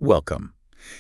Welcome.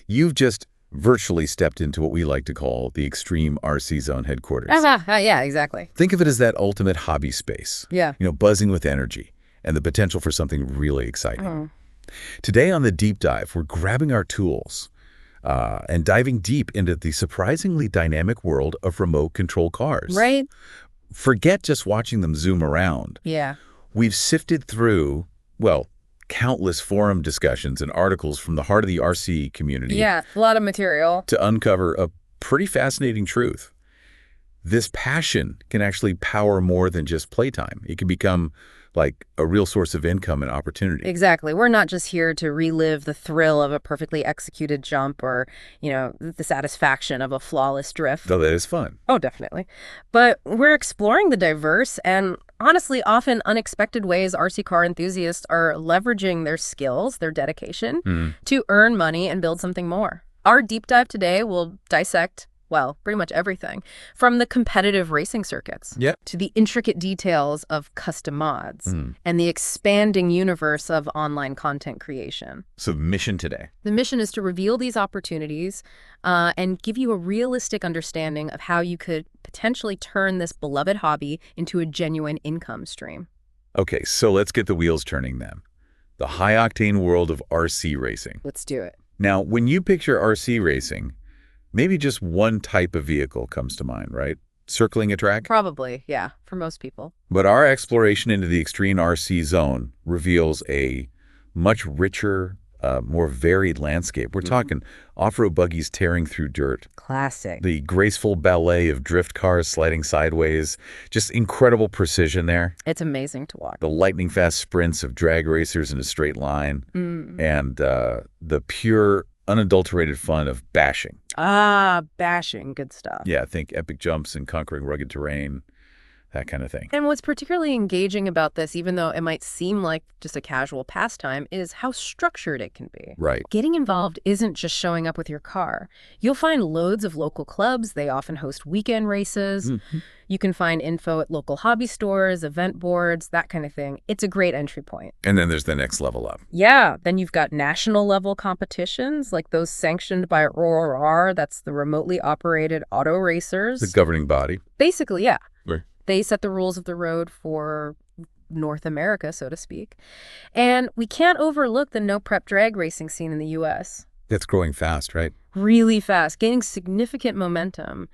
You've just virtually stepped into what we like to call the Extreme RC Zone headquarters. Yeah, exactly. Think of it as that ultimate hobby space. Yeah. Buzzing with energy and the potential for something really exciting. Today on the deep dive, we're grabbing our tools and diving deep into the surprisingly dynamic world of remote control cars. Right? Forget just watching them zoom around. Yeah. We've sifted through, well, countless forum discussions and articles from the heart of the RC community. Yeah, a lot of material. To uncover a pretty fascinating truth. This passion can actually power more than just playtime. It can become like a real source of income and opportunity. Exactly. We're not just here to relive the thrill of a perfectly executed jump or, the satisfaction of a flawless drift. Though that is fun. Oh, definitely. But we're exploring the diverse and honestly often unexpected ways RC car enthusiasts are leveraging their skills, their dedication, to earn money and build something more. Our deep dive today will dissect, well, pretty much everything, from the competitive racing circuits to the intricate details of custom mods and the expanding universe of online content creation. So the mission today. The mission is to reveal these opportunities and give you a realistic understanding of how you could potentially turn this beloved hobby into a genuine income stream. Okay, so let's get the wheels turning then. The high-octane world of RC racing. Let's do it. Now, when you picture RC racing, maybe just one type of vehicle comes to mind, right? Circling a track? Probably, yeah, for most people. But our exploration into the extreme RC zone reveals a much richer, more varied landscape. We're talking off-road buggies tearing through dirt. Classic. The graceful ballet of drift cars sliding sideways. Just incredible precision there. It's amazing to watch. The lightning-fast sprints of drag racers in a straight line. And the pure, unadulterated fun of bashing. Bashing. Good stuff. Yeah, think epic jumps and conquering rugged terrain, that kind of thing. And what's particularly engaging about this, even though it might seem like just a casual pastime, is how structured it can be. Right. Getting involved isn't just showing up with your car. You'll find loads of local clubs. They often host weekend races. You can find info at local hobby stores, event boards, that kind of thing. It's a great entry point. And then there's the next level up. Yeah, then you've got national level competitions like those sanctioned by ROAR, that's the remotely operated auto racers. The governing body. Basically, yeah. Right. They set the rules of the road for North America, so to speak. And we can't overlook the no-prep drag racing scene in the U.S. That's growing fast, right? Really fast, gaining significant momentum.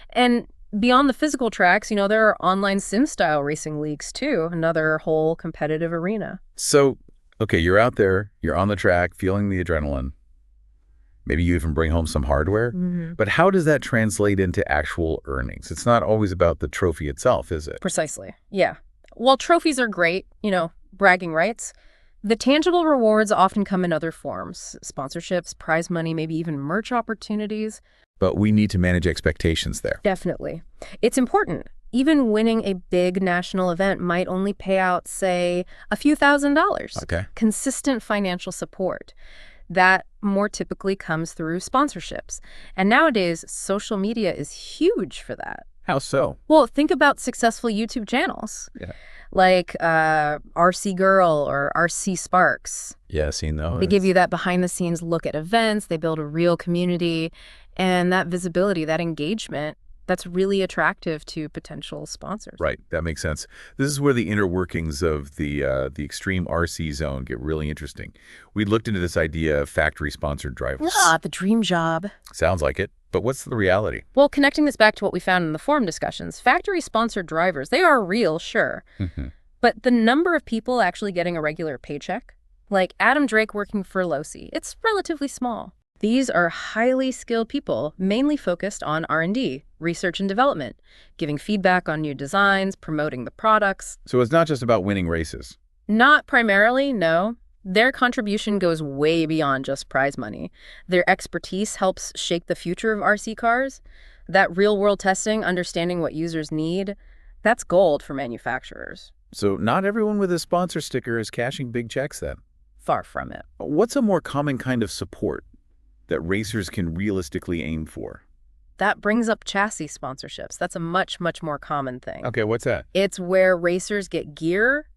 And beyond the physical tracks, there are online sim-style racing leagues, too, another whole competitive arena. So, okay, you're out there, you're on the track, feeling the adrenaline. Maybe you even bring home some hardware. But how does that translate into actual earnings? It's not always about the trophy itself, is it? Precisely, yeah. While trophies are great, bragging rights, the tangible rewards often come in other forms. Sponsorships, prize money, maybe even merch opportunities. But we need to manage expectations there. Definitely. It's important. Even winning a big national event might only pay out, say, a few $1,000s. Okay. Consistent financial support. That more typically comes through sponsorships. And nowadays, social media is huge for that. How so? Well, think about successful YouTube channels. Yeah. Like RC Girl or RC Sparks. Yeah, seen those. They give you that behind-the-scenes look at events. They build a real community. And that visibility, that engagement, that's really attractive to potential sponsors. Right, that makes sense. This is where the inner workings of the extreme RC zone get really interesting. We looked into this idea of factory-sponsored drivers. The dream job. Sounds like it, but what's the reality? Well, connecting this back to what we found in the forum discussions, factory-sponsored drivers, they are real, sure. But the number of people actually getting a regular paycheck, like Adam Drake working for Losi, it's relatively small. These are highly skilled people, mainly focused on R&D, research and development, giving feedback on new designs, promoting the products. So it's not just about winning races. Not primarily, no. Their contribution goes way beyond just prize money. Their expertise helps shape the future of RC cars. That real-world testing, understanding what users need, that's gold for manufacturers. So not everyone with a sponsor sticker is cashing big checks then? Far from it. What's a more common kind of support that racers can realistically aim for? That brings up chassis sponsorships. That's a much, much more common thing. Okay, what's that? It's where racers get gear,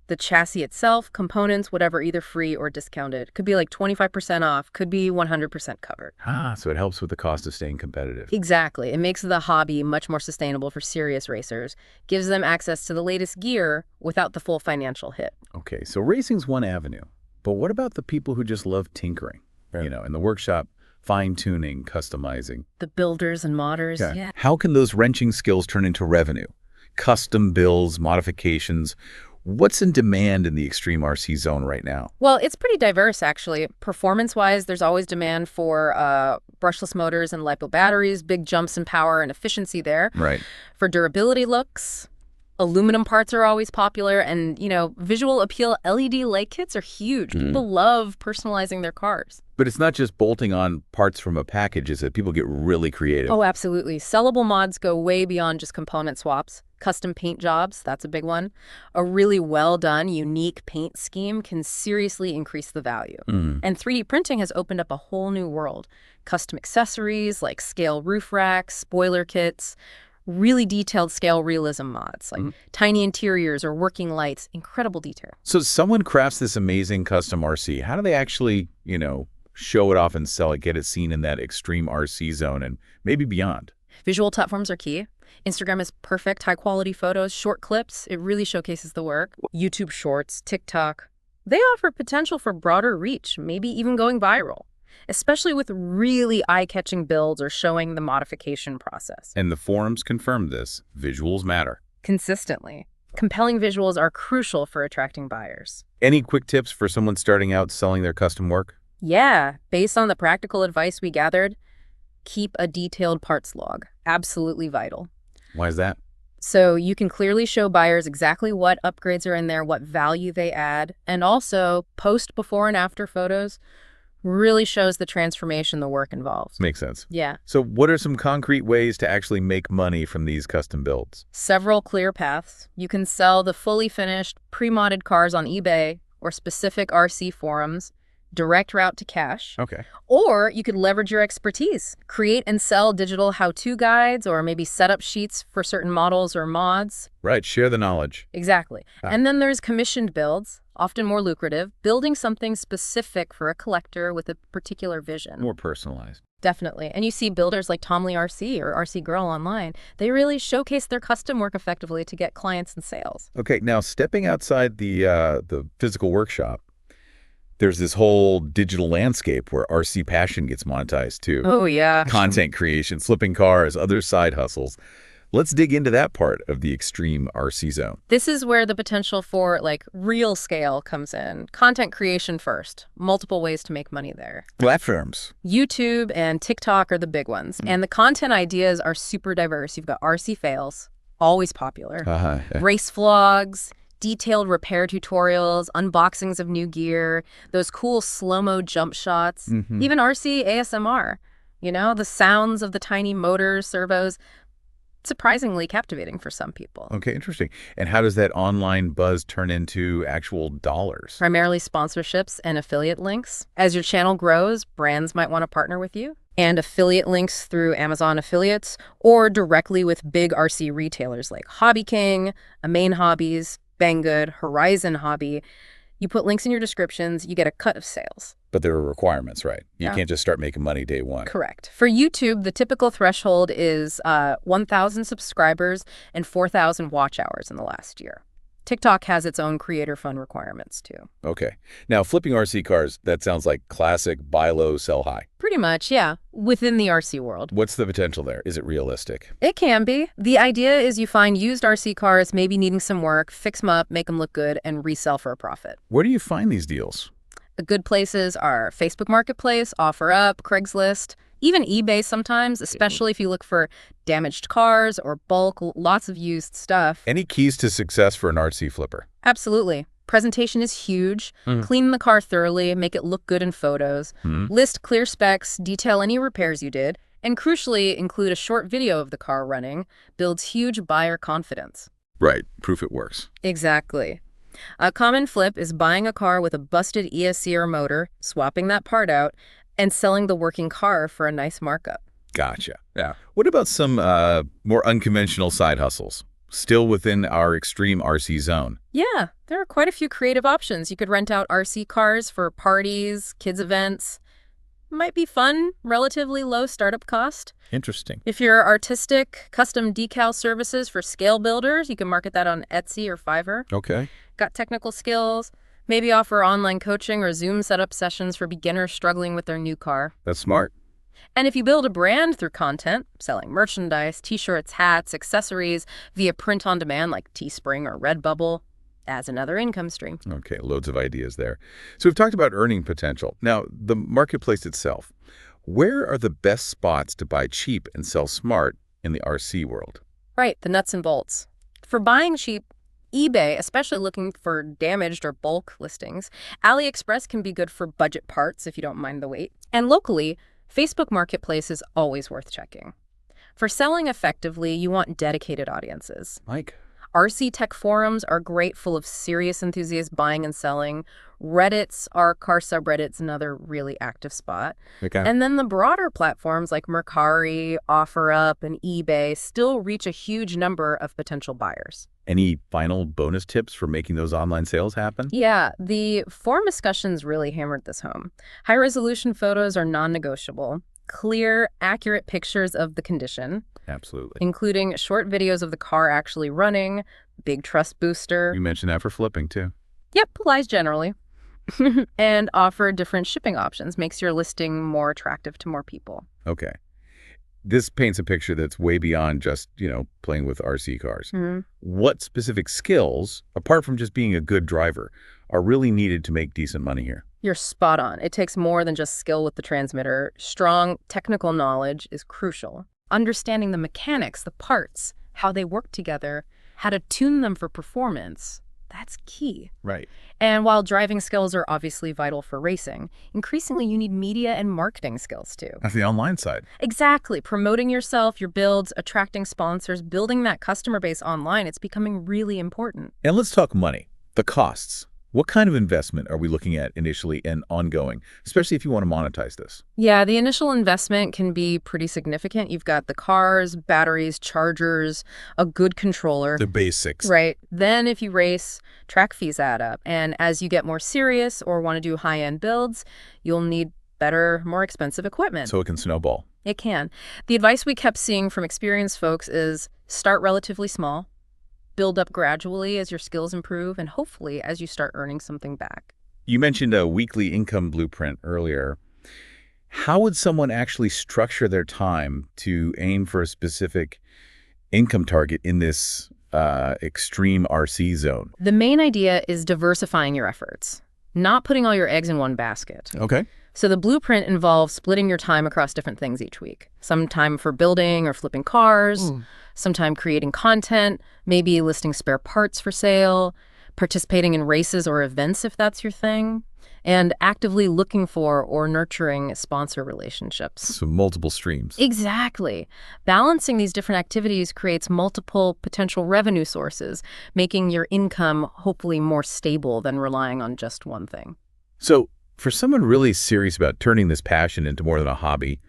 The chassis itself, components, whatever, either free or discounted. Could be like 25% off, could be 100% covered. So it helps with the cost of staying competitive. Exactly. It makes the hobby much more sustainable for serious racers, gives them access to the latest gear without the full financial hit. Okay, so racing's one avenue. But what about the people who just love tinkering? Right. In the workshop, fine-tuning, customizing. The builders and modders, yeah. How can those wrenching skills turn into revenue? Custom builds, modifications. What's in demand in the extreme RC zone right now? Well, it's pretty diverse, actually. Performance-wise, there's always demand for brushless motors and LiPo batteries, big jumps in power and efficiency there. Right. For durability looks, aluminum parts are always popular, and, visual appeal LED light kits are huge. People love personalizing their cars. But it's not just bolting on parts from a package, is it? People get really creative. Oh, absolutely. Sellable mods go way beyond just component swaps. Custom paint jobs, that's a big one. A really well-done, unique paint scheme can seriously increase the value. And 3D printing has opened up a whole new world. Custom accessories like scale roof racks, spoiler kits, really detailed scale realism mods like tiny interiors or working lights, incredible detail. So someone crafts this amazing custom RC. How do they actually, show it off and sell it, get it seen in that extreme RC zone and maybe beyond? Visual platforms are key. Instagram is perfect, high-quality photos, short clips. It really showcases the work. YouTube Shorts, TikTok, they offer potential for broader reach, maybe even going viral, especially with really eye-catching builds or showing the modification process. And the forums confirm this. Visuals matter. Consistently. Compelling visuals are crucial for attracting buyers. Any quick tips for someone starting out selling their custom work? Yeah, based on the practical advice we gathered, keep a detailed parts log. Absolutely vital. Why is that? So you can clearly show buyers exactly what upgrades are in there, what value they add, and also post before and after photos really shows the transformation the work involves. Makes sense. Yeah. So what are some concrete ways to actually make money from these custom builds? Several clear paths. You can sell the fully finished, pre-modded cars on eBay or specific RC forums, direct route to cash. Okay. Or you could leverage your expertise, create and sell digital how-to guides or maybe setup sheets for certain models or mods. Right, share the knowledge. Exactly. And then there's commissioned builds, often more lucrative, building something specific for a collector with a particular vision. More personalized. Definitely. And you see builders like Tom Lee RC or RC Girl online. They really showcase their custom work effectively to get clients and sales. Okay, now stepping outside the physical workshop, there's this whole digital landscape where RC passion gets monetized too. Oh, yeah. Content creation, flipping cars, other side hustles. Let's dig into that part of the extreme RC zone. This is where the potential for real scale comes in. Content creation first. Multiple ways to make money there. Platforms. YouTube and TikTok are the big ones. And the content ideas are super diverse. You've got RC fails, always popular. Race vlogs, detailed repair tutorials, unboxings of new gear, those cool slow-mo jump shots, even RC ASMR. The sounds of the tiny motors, servos, surprisingly captivating for some people. Okay, interesting. And how does that online buzz turn into actual dollars? Primarily sponsorships and affiliate links. As your channel grows, brands might want to partner with you. And affiliate links through Amazon affiliates or directly with big RC retailers like Hobby King, Main Hobbies, Banggood, Horizon Hobby. You put links in your descriptions, you get a cut of sales. But there are requirements, right? You can't just start making money day one. Correct. For YouTube, the typical threshold is 1,000 subscribers and 4,000 watch hours in the last year. TikTok has its own creator fund requirements, too. Okay. Now, flipping RC cars, that sounds like classic buy low, sell high. Pretty much, yeah, within the RC world. What's the potential there? Is it realistic? It can be. The idea is you find used RC cars maybe needing some work, fix them up, make them look good, and resell for a profit. Where do you find these deals? The good places are Facebook Marketplace, OfferUp, Craigslist, even eBay sometimes, especially if you look for damaged cars or bulk, lots of used stuff. Any keys to success for an RC flipper? Absolutely. Presentation is huge. Clean the car thoroughly, make it look good in photos. List clear specs, detail any repairs you did, and crucially, include a short video of the car running. Builds huge buyer confidence. Right. Proof it works. Exactly. A common flip is buying a car with a busted ESC or motor, swapping that part out, and selling the working car for a nice markup. Gotcha. Yeah. What about some more unconventional side hustles? Still within our extreme RC zone. Yeah, there are quite a few creative options. You could rent out RC cars for parties, kids events. Might be fun, relatively low startup cost. Interesting. If you're artistic, custom decal services for scale builders, you can market that on Etsy or Fiverr. Okay. Got technical skills, maybe offer online coaching or Zoom setup sessions for beginners struggling with their new car. That's smart. And if you build a brand through content, selling merchandise, t-shirts, hats, accessories via print on demand like Teespring or Redbubble, as another income stream. Okay, loads of ideas there. So we've talked about earning potential. Now, the marketplace itself. Where are the best spots to buy cheap and sell smart in the RC world? Right, the nuts and bolts. For buying cheap, eBay, especially looking for damaged or bulk listings. AliExpress can be good for budget parts if you don't mind the wait. And locally, Facebook Marketplace is always worth checking. For selling effectively, you want dedicated audiences. Mike? RC tech forums are great, full of serious enthusiasts buying and selling. Reddits are car subreddits, another really active spot. Okay. And then the broader platforms like Mercari, OfferUp, and eBay still reach a huge number of potential buyers. Any final bonus tips for making those online sales happen? Yeah, the forum discussions really hammered this home. High-resolution photos are non-negotiable. Clear, accurate pictures of the condition, Absolutely. including short videos of the car actually running, big trust booster. You mentioned that for flipping, too. Yep, applies generally. And offer different shipping options, makes your listing more attractive to more people. Okay. This paints a picture that's way beyond just, playing with RC cars. What specific skills, apart from just being a good driver, are really needed to make decent money here? You're spot on. It takes more than just skill with the transmitter. Strong technical knowledge is crucial. Understanding the mechanics, the parts, how they work together, how to tune them for performance, that's key. Right. And while driving skills are obviously vital for racing, increasingly you need media and marketing skills too. That's the online side. Exactly. Promoting yourself, your builds, attracting sponsors, building that customer base online, it's becoming really important. And let's talk money, the costs. What kind of investment are we looking at initially and ongoing, especially if you want to monetize this? Yeah, the initial investment can be pretty significant. You've got the cars, batteries, chargers, a good controller. The basics. Right. Then if you race, track fees add up. And as you get more serious or want to do high-end builds, you'll need better, more expensive equipment. So it can snowball. It can. The advice we kept seeing from experienced folks is start relatively small, build up gradually as your skills improve, and hopefully as you start earning something back. You mentioned a weekly income blueprint earlier. How would someone actually structure their time to aim for a specific income target in this extreme RC zone? The main idea is diversifying your efforts, not putting all your eggs in one basket. Okay. So the blueprint involves splitting your time across different things each week. Some time for building or flipping cars, some time creating content, maybe listing spare parts for sale, participating in races or events if that's your thing, and actively looking for or nurturing sponsor relationships. So multiple streams. Exactly. Balancing these different activities creates multiple potential revenue sources, making your income hopefully more stable than relying on just one thing. So for someone really serious about turning this passion into more than a hobby,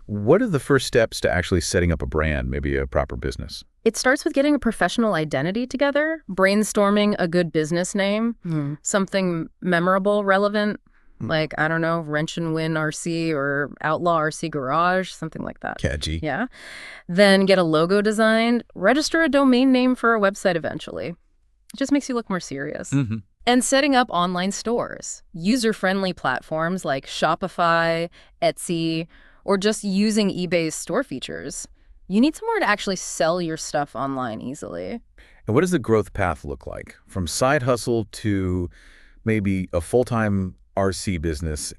what are the first steps to actually setting up a brand, maybe a proper business? It starts with getting a professional identity together, brainstorming a good business name, something memorable, relevant, like, I don't know, Wrench and Win RC or Outlaw RC Garage, something like that. Catchy. Yeah. Then get a logo designed, register a domain name for a website eventually. It just makes you look more serious. And setting up online stores, user-friendly platforms like Shopify, Etsy, or just using eBay's store features. You need somewhere to actually sell your stuff online easily. And what does the growth path look like? From side hustle to maybe a full-time RC business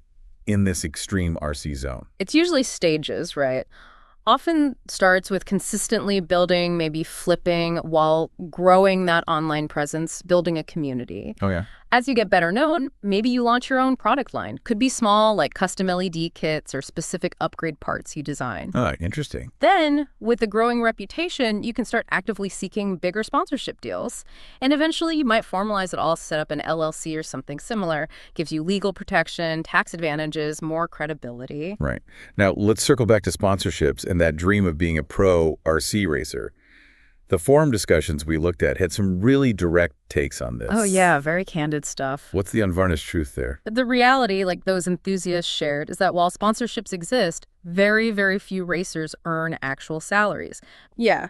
in this extreme RC zone? It's usually stages, right? Often starts with consistently building, maybe flipping, while growing that online presence, building a community. Oh, yeah. As you get better known, maybe you launch your own product line. Could be small, like custom LED kits or specific upgrade parts you design. Oh, interesting. Then, with a growing reputation, you can start actively seeking bigger sponsorship deals. And eventually, you might formalize it all, set up an LLC or something similar. Gives you legal protection, tax advantages, more credibility. Right. Now, let's circle back to sponsorships and that dream of being a pro RC racer. The forum discussions we looked at had some really direct takes on this. Oh, yeah, very candid stuff. What's the unvarnished truth there? The reality, like those enthusiasts shared, is that while sponsorships exist, very, very few racers earn actual salaries. Yeah,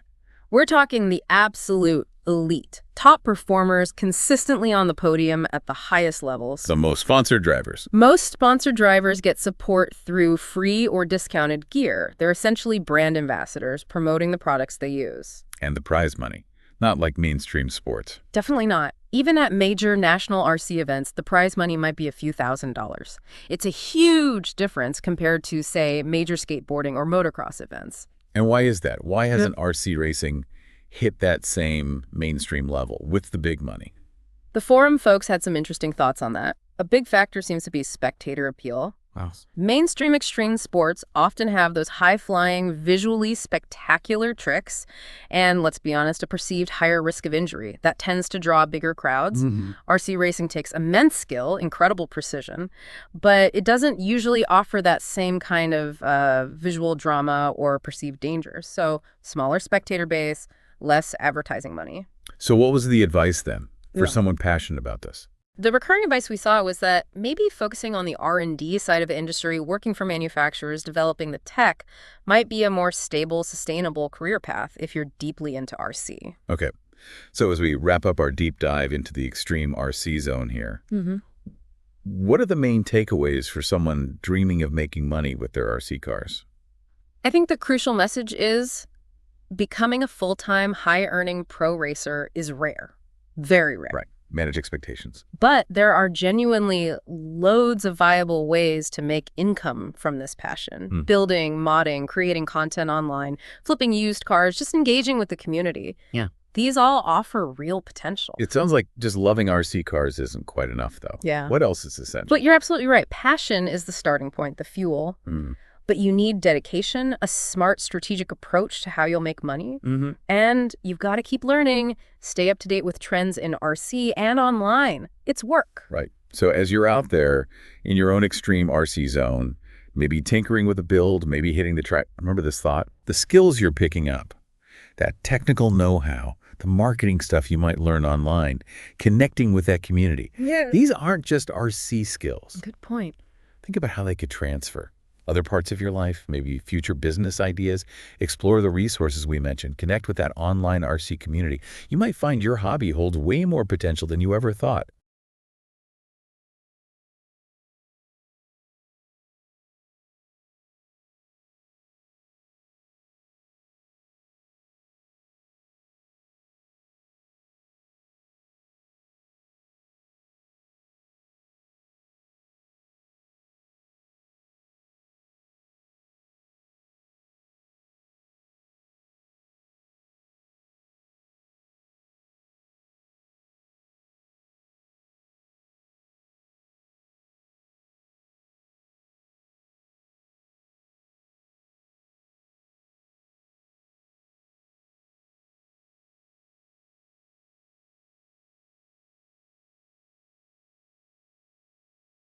we're talking the absolute elite, top performers consistently on the podium at the highest levels. The most sponsored drivers. Most sponsored drivers get support through free or discounted gear. They're essentially brand ambassadors promoting the products they use. And the prize money. Not like mainstream sports. Definitely not. Even at major national RC events, the prize money might be a few $1,000s. It's a huge difference compared to, say, major skateboarding or motocross events. And why is that? Why hasn't RC racing hit that same mainstream level with the big money? The forum folks had some interesting thoughts on that. A big factor seems to be spectator appeal. Wow. Mainstream extreme sports often have those high-flying, visually spectacular tricks, and let's be honest, a perceived higher risk of injury. That tends to draw bigger crowds. RC racing takes immense skill, incredible precision, but it doesn't usually offer that same kind of visual drama or perceived danger. So smaller spectator base, less advertising money. So what was the advice then for Yeah. someone passionate about this? The recurring advice we saw was that maybe focusing on the R&D side of the industry, working for manufacturers, developing the tech, might be a more stable, sustainable career path if you're deeply into RC. Okay. So as we wrap up our deep dive into the extreme RC zone here, what are the main takeaways for someone dreaming of making money with their RC cars? I think the crucial message is becoming a full-time, high-earning pro racer is rare. Very rare. Right. Manage expectations. But there are genuinely loads of viable ways to make income from this passion. Building, modding, creating content online, flipping used cars, just engaging with the community. Yeah. These all offer real potential. It sounds like just loving RC cars isn't quite enough, though. Yeah. What else is essential? But you're absolutely right. Passion is the starting point, the fuel. But you need dedication, a smart strategic approach to how you'll make money. And you've got to keep learning, stay up to date with trends in RC and online. It's work. Right. So as you're out there in your own extreme RC zone, maybe tinkering with a build, maybe hitting the track, remember this thought, the skills you're picking up, that technical know-how, the marketing stuff you might learn online, connecting with that community. Yeah. These aren't just RC skills. Good point. Think about how they could transfer. Other parts of your life, maybe future business ideas, explore the resources we mentioned, connect with that online RC community. You might find your hobby holds way more potential than you ever thought.